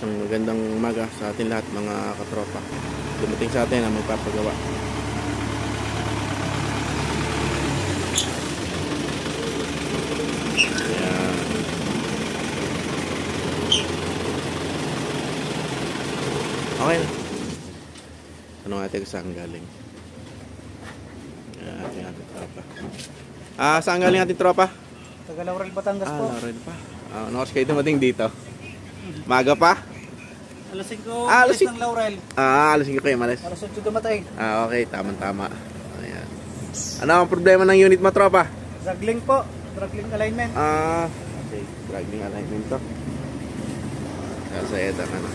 Isang magandang umaga sa atin lahat mga katropa. Dumating sa atin ang magpapagawa. Ayan. Okay na. Tanong natin kung saan galing. Ayan, ating ating tropa. Saan galing ating tropa? Taga Laurel, Batangas po. Laurel pa. Ano kasi kayo dumating dito? Maga pa? Alas 5 alas ng Laurel. Alas 5 kayo malas. Alas 8 dumating. Okay, tama-tama. Ayan. Ano ang problema ng unit mo, tropa? Draggling po. Draggling alignment. Okay. Draggling alignment to. Sa edang ano.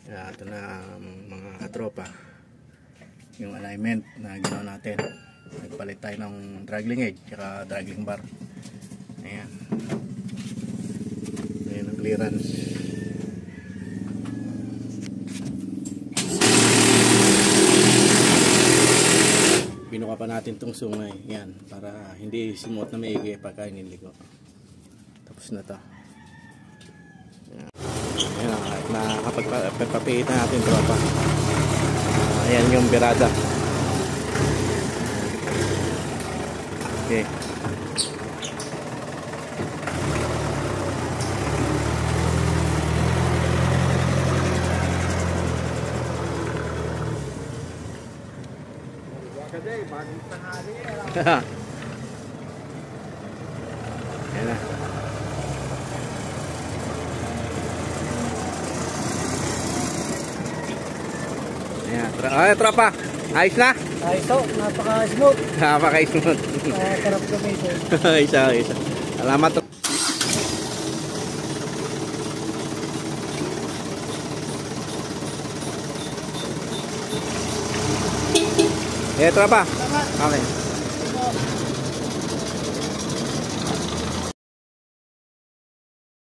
Ito na mga katropa. Yung alignment na ginawa natin. Nagpalit tayo ng draggling edge at draggling bar. Ayan. Ayan ang clearance. Binuka pa natin itong sungay. Yan. Para hindi simot na maigi pagka iniligo. Tapos na to. Ayan. Ayan. At nakapagpapiit na natin tropa. Ayan yung birada. Okay. Ayan na. Ayan, tropa. Ayos na? Ayos to. Napaka-smooth. Napaka-smooth. Sarap gamitin. Isa. Salamat. Tropa. Salamat. Okay.